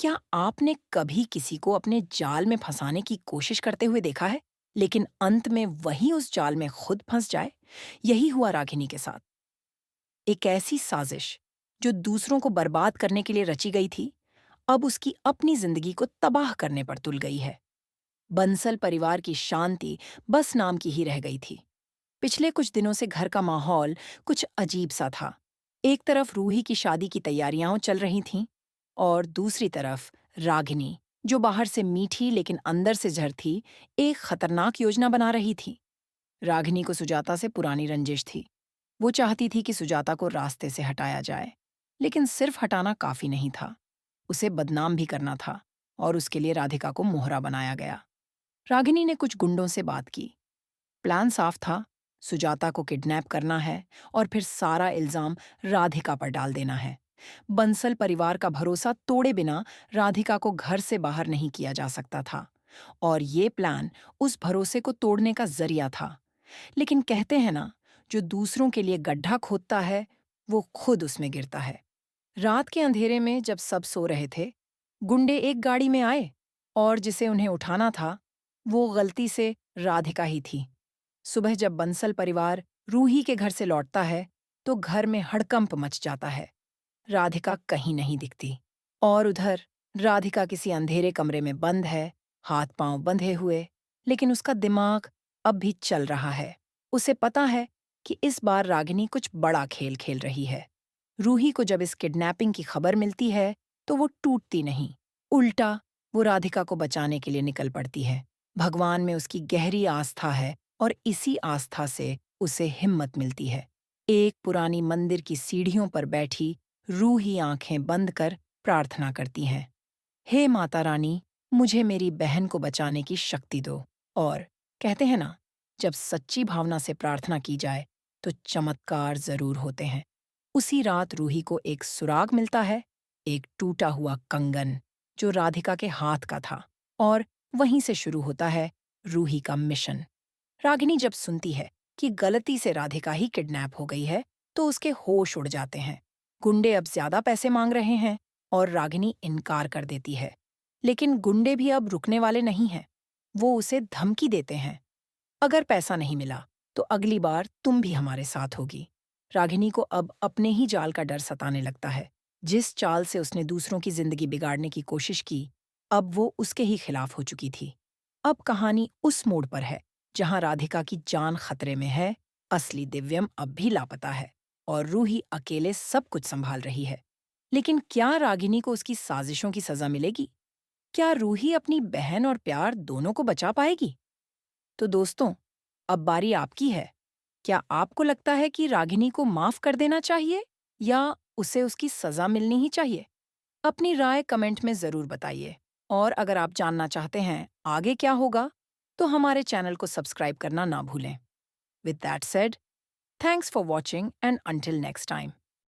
क्या आपने कभी किसी को अपने जाल में फंसाने की कोशिश करते हुए देखा है, लेकिन अंत में वही उस जाल में खुद फंस जाए? यही हुआ रागिनी के साथ। एक ऐसी साजिश जो दूसरों को बर्बाद करने के लिए रची गई थी, अब उसकी अपनी जिंदगी को तबाह करने पर तुल गई है। बंसल परिवार की शांति बस नाम की ही रह गई थी। पिछले कुछ दिनों से घर का माहौल कुछ अजीब सा था। एक तरफ रूही की शादी की तैयारियां चल रही थीं, और दूसरी तरफ रागिनी, जो बाहर से मीठी लेकिन अंदर से जहर थी, एक खतरनाक योजना बना रही थी। रागिनी को सुजाता से पुरानी रंजिश थी। वो चाहती थी कि सुजाता को रास्ते से हटाया जाए, लेकिन सिर्फ हटाना काफी नहीं था। उसे बदनाम भी करना था, और उसके लिए राधिका को मोहरा बनाया गया। रागिनी ने कुछ गुंडों से बात की। प्लान साफ था, सुजाता को किडनैप करना है और फिर सारा इल्जाम राधिका पर डाल देना है। बंसल परिवार का भरोसा तोड़े बिना राधिका को घर से बाहर नहीं किया जा सकता था, और ये प्लान उस भरोसे को तोड़ने का जरिया था। लेकिन कहते हैं ना, जो दूसरों के लिए गड्ढा खोदता है, वो खुद उसमें गिरता है। रात के अंधेरे में जब सब सो रहे थे, गुंडे एक गाड़ी में आए, और जिसे उन्हें उठाना था, वो गलती से राधिका ही थी। सुबह जब बंसल परिवार रूही के घर से लौटता है, तो घर में हड़कंप मच जाता है। राधिका कहीं नहीं दिखती, और उधर राधिका किसी अंधेरे कमरे में बंद है, हाथ पांव बंधे हुए, लेकिन उसका दिमाग अब भी चल रहा है। उसे पता है कि इस बार रागिनी कुछ बड़ा खेल खेल रही है। रूही को जब इस किडनैपिंग की खबर मिलती है, तो वो टूटती नहीं, उल्टा वो राधिका को बचाने के लिए निकल पड़ती है। भगवान में उसकी गहरी आस्था है, और इसी आस्था से उसे हिम्मत मिलती है। एक पुरानी मंदिर की सीढ़ियों पर बैठी रूही आंखें बंद कर प्रार्थना करती हैं, हे माता रानी, मुझे मेरी बहन को बचाने की शक्ति दो। और कहते हैं ना, जब सच्ची भावना से प्रार्थना की जाए, तो चमत्कार जरूर होते हैं। उसी रात रूही को एक सुराग मिलता है, एक टूटा हुआ कंगन, जो राधिका के हाथ का था, और वहीं से शुरू होता है रूही का मिशन। रागिनी जब सुनती है कि गलती से राधिका ही किडनैप हो गई है, तो उसके होश उड़ जाते हैं। गुंडे अब ज्यादा पैसे मांग रहे हैं, और रागिनी इनकार कर देती है। लेकिन गुंडे भी अब रुकने वाले नहीं हैं। वो उसे धमकी देते हैं, अगर पैसा नहीं मिला, तो अगली बार तुम भी हमारे साथ होगी। रागिनी को अब अपने ही जाल का डर सताने लगता है। जिस चाल से उसने दूसरों की जिंदगी बिगाड़ने की कोशिश की, अब वो उसके ही खिलाफ हो चुकी थी। अब कहानी उस मोड़ पर है जहां राधिका की जान खतरे में है, असली दिव्यम अब भी लापता है, और रूही अकेले सब कुछ संभाल रही है। लेकिन क्या रागिनी को उसकी साजिशों की सजा मिलेगी? क्या रूही अपनी बहन और प्यार दोनों को बचा पाएगी? तो दोस्तों, अब बारी आपकी है। क्या आपको लगता है कि रागिनी को माफ कर देना चाहिए, या उसे उसकी सजा मिलनी ही चाहिए? अपनी राय कमेंट में जरूर बताइए। और अगर आप जानना चाहते हैं आगे क्या होगा, तो हमारे चैनल को सब्सक्राइब करना ना भूलें। With that said, thanks for watching, and until next time.